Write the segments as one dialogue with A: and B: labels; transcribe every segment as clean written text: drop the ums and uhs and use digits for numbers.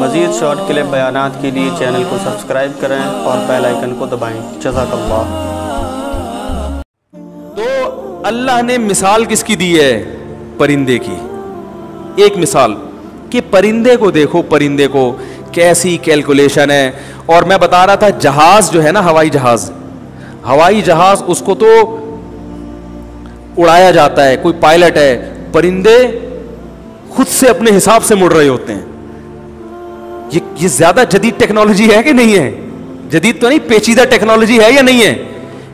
A: مزید short clip بیانات کے لیے چینل کو سبسکرائب کریں اور بیل آئیکن کو دبائیں۔ جزاک اللہ۔
B: تو اللہ نے مثال کس کی دی ہے؟ پرندے کی۔ ایک مثال کہ پرندے کو دیکھو، پرندے کو کیسی کیلکولیشن ہے۔ اور میں بتا رہا تھا جہاز جو ہے نا، ہوائی جہاز اس کو تو اڑایا جاتا ہے، کوئی پائلٹ ہے، پرندے خود سے اپنے حساب سے مڑ رہے ہوتے ہیں۔ یہ زیادہ جدید ٹیکنالوجی ہے کہ نہیں ہے؟ جدید تو نہیں، پیچیدہ ٹیکنالوجی ہے یا نہیں ہے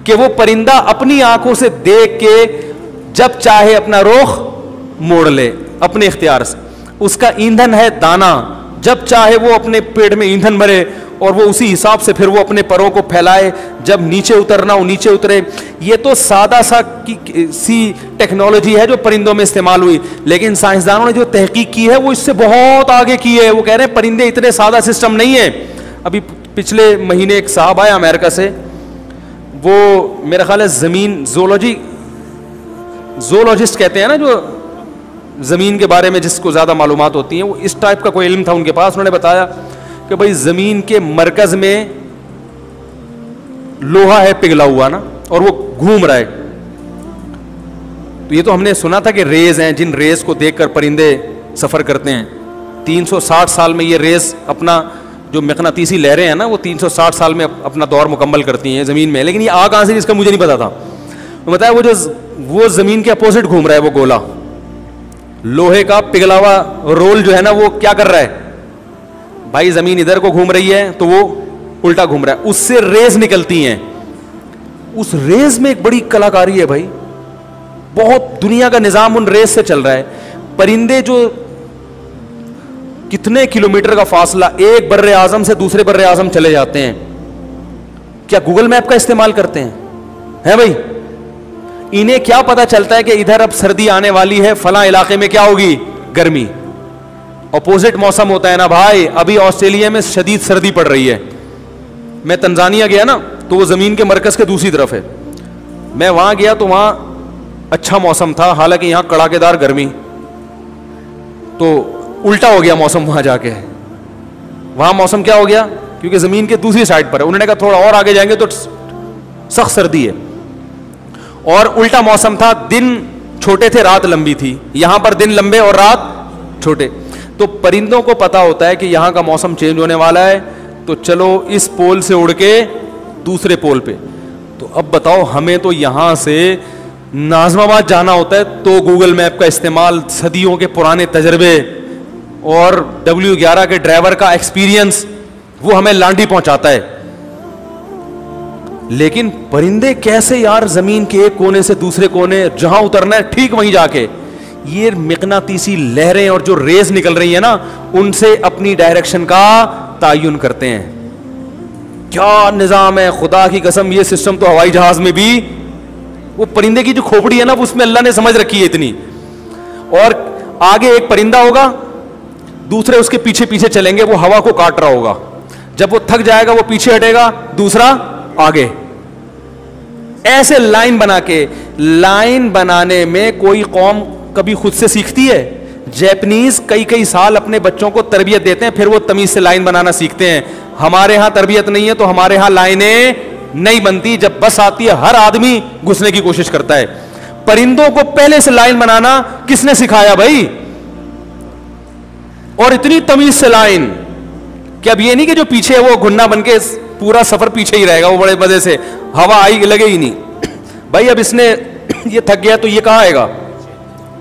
B: کہ وہ پرندہ اپنی آنکھوں سے دیکھ کے جب چاہے اپنا رخ موڑ لے اپنے اختیار سے۔ اس کا ایندھن ہے دانا، جب چاہے وہ اپنے پیٹ میں ایندھن بھرے اور وہ اسی حساب سے پھر وہ اپنے پروں کو پھیلائے، جب نیچے اترنا ہو نیچے اترے۔ یہ تو سادہ سی ٹیکنالوجی ہے جو پرندوں میں استعمال ہوئی، لیکن سائنسدانوں نے جو تحقیق کی ہے وہ اس سے بہت آگے کی ہے۔ وہ کہہ رہے ہیں پرندے اتنے سادہ سسٹم نہیں ہے۔ ابھی پچھلے مہینے ایک صاحب آیا امریکہ سے، وہ میرا خیال ہے زمین زولوجسٹ کہتے ہیں نا، جو زمین کے بارے میں جس کو زیادہ معلومات ہوتی ہیں، وہ اس ٹائپ کا کوئی علم تھا ان کے پاس۔ انہوں نے بتایا کہ بھائی زمین کے مرکز میں لوہا ہے پگھلا ہوا نا، اور وہ گھوم رہا ہے۔ تو یہ تو ہم نے سنا تھا کہ ریز ہیں، جن ریز کو دیکھ کر پرندے سفر کرتے ہیں۔ 360 سال میں یہ ریز اپنا جو مقناطیسی لہریں ہیں نا، وہ 360 سال میں اپنا دور مکمل کرتی ہیں زمین میں۔ لیکن یہ آ کہاں سے، اس کا مجھے نہیں پتا تھا۔ بتایا وہ زمین کے اپوزٹ گھوم رہا ہے، وہ گولا لوہے کا پگھلا ہوا رول جو ہے نا، وہ کیا کر رہا ہے بھائی؟ زمین ادھر کو گھوم رہی ہے تو وہ الٹا گھوم رہا ہے، اس سے ریز نکلتی ہیں۔ اس ریز میں ایک بڑی کلاکاری ہے بھائی، بہت دنیا کا نظام ان ریز سے چل رہا ہے۔ پرندے جو کتنے کلومیٹر کا فاصلہ ایک بر اعظم سے دوسرے بر اعظم چلے جاتے ہیں، کیا گوگل میپ کا استعمال کرتے ہیں بھائی؟ انہیں کیا پتا چلتا ہے کہ ادھر اب سردی آنے والی ہے، فلاں علاقے میں کیا ہوگی؟ گرمی۔ اپوزٹ موسم ہوتا ہے نا بھائی۔ ابھی آسٹریلیا میں شدید سردی پڑ رہی ہے۔ میں تنزانیہ گیا نا، تو وہ زمین کے مرکز کے دوسری طرف ہے۔ میں وہاں گیا تو وہاں اچھا موسم تھا، حالانکہ یہاں کڑاکے دار گرمی۔ تو الٹا ہو گیا موسم وہاں جا کے۔ وہاں موسم کیا ہو گیا؟ کیونکہ زمین کے دوسری سائڈ پر ہے۔ انہوں نے کہا تھوڑا اور آگے جائیں گے تو سخت سردی ہے، اور الٹا موسم تھا، دن چھوٹے تھے رات لمبی تھی۔ یہاں پر دن لمبے اور رات چھوٹے۔ تو پرندوں کو پتا ہوتا ہے کہ یہاں کا موسم چینج ہونے والا ہے، تو چلو اس پول سے اڑ کے دوسرے پول پہ۔ تو اب بتاؤ، ہمیں تو یہاں سے ناظم آباد جانا ہوتا ہے تو گوگل میپ کا استعمال، صدیوں کے پرانے تجربے اور W11 کے ڈرائیور کا ایکسپیرینس وہ ہمیں لانڈی پہنچاتا ہے۔ لیکن پرندے کیسے یار زمین کے ایک کونے سے دوسرے کونے، جہاں اترنا ہے ٹھیک وہیں جا کے یہ مقناطیسی لہریں اور جو ریز نکل رہی ہیں نا، ان سے اپنی ڈائریکشن کا تعین کرتے ہیں۔ کیا نظام ہے خدا کی قسم! یہ سسٹم تو ہوائی جہاز میں بھی، وہ پرندے کی جو کھوپڑی ہے نا، اس میں اللہ نے سمجھ رکھی ہے اتنی۔ اور آگے ایک پرندہ ہوگا، دوسرے اس کے پیچھے پیچھے چلیں گے، وہ ہوا کو کاٹ رہا ہوگا۔ جب وہ تھک جائے گا وہ پیچھے ہٹے گا، دوسرا آگے، ایسے لائن بنا کے۔ لائن بنانے میں کوئی قوم کبھی خود سے سیکھتی ہے؟ جیپنیز کئی سال اپنے بچوں کو تربیت دیتے ہیں، پھر وہ تمیز سے لائن بنانا سیکھتے ہیں۔ ہمارے ہاں تربیت نہیں ہے تو ہمارے ہاں لائنیں نہیں بنتی، جب بس آتی ہے ہر آدمی گھسنے کی کوشش کرتا ہے۔ پرندوں کو پہلے سے لائن بنانا کس نے سکھایا بھائی؟ اور اتنی تمیز سے لائن کہ اب یہ نہیں کہ جو پیچھے ہے وہ گھننا بن کے پورا سفر پیچھے ہی رہے گا، وہ بڑے مزے سے ہوا آئی لگے ہی نہیں بھائی۔ اب اس نے یہ تھک گیا تو یہ کہاں آئے گا؟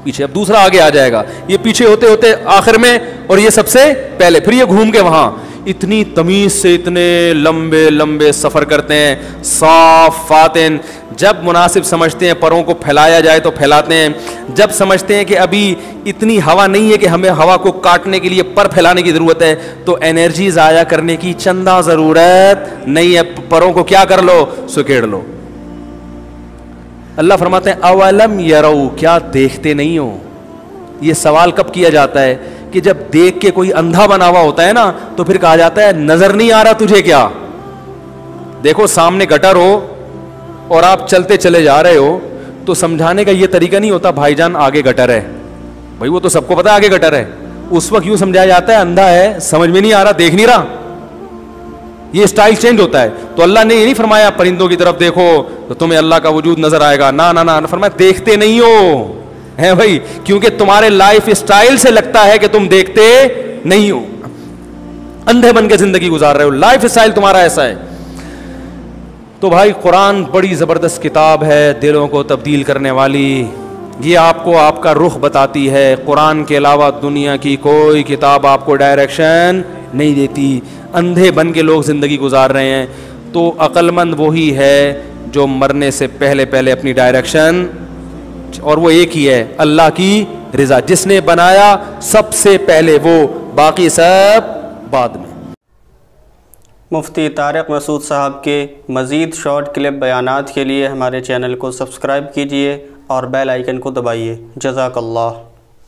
B: پیچھے۔ اب دوسرا آگے آ جائے گا، یہ پیچھے ہوتے ہوتے آخر میں، اور یہ سب سے پہلے، پھر یہ گھوم کے وہاں۔ اتنی تمیز سے اتنے لمبے لمبے سفر کرتے ہیں، صاف فاتن۔ جب مناسب سمجھتے ہیں پروں کو پھیلایا جائے تو پھیلاتے ہیں، جب سمجھتے ہیں کہ ابھی اتنی ہوا نہیں ہے کہ ہمیں ہوا کو کاٹنے کے لیے پر پھیلانے کی ضرورت ہے، تو انرجی ضائع کرنے کی چندہ ضرورت نہیں ہے، پروں کو کیا کر لو؟ سکیڑ لو۔ اللہ فرماتے ہیں اولم یرو، کیا دیکھتے نہیں ہو؟ یہ سوال کب کیا جاتا ہے؟ کہ جب دیکھ کے کوئی اندھا بنا ہوا ہوتا ہے نا، تو پھر کہا جاتا ہے نظر نہیں آ رہا تجھے کیا؟ دیکھو سامنے گٹر ہو اور آپ چلتے چلے جا رہے ہو، تو سمجھانے کا یہ طریقہ نہیں ہوتا بھائی جان آگے گٹر ہے، بھائی وہ تو سب کو پتا ہے آگے گٹر ہے، اس وقت یوں سمجھایا جاتا ہے اندھا ہے, سمجھ میں نہیں آ رہا, دیکھ نہیں رہا. یہ سٹائل چینج ہوتا ہے. تو اللہ نے یہ نہیں فرمایا پرندوں کی طرف دیکھو تو تمہیں اللہ کا وجود نظر آئے گا, نہ نہ نہ, فرمایا دیکھتے نہیں ہو ہے بھائی, کیونکہ تمہارے لائف سٹائل سے لگتا ہے کہ تم دیکھتے نہیں ہو, اندھے بن کے زندگی گزار رہے ہو, لائف سٹائل تمہارا ایسا ہے. تو بھائی قرآن بڑی زبردست کتاب ہے, دلوں کو تبدیل کرنے والی. یہ آپ کو آپ کا رخ بتاتی ہے. قرآن کے علاوہ دنیا کی کوئی کتاب آپ کو ڈائریکشن نہیں دیتی. اندھے بن کے لوگ زندگی گزار رہے ہیں. تو عقل مند وہی ہے جو مرنے سے پہلے پہلے اپنی ڈائریکشن, اور وہ ایک ہی ہے, اللہ کی رضا. جس نے بنایا سب سے پہلے وہ, باقی سب بعد میں.
A: مفتی طارق مسعود صاحب کے مزید شارٹ کلپ بیانات کے لیے ہمارے چینل کو سبسکرائب کیجیے اور بیل آئیکن کو دبائیے. جزاک اللہ.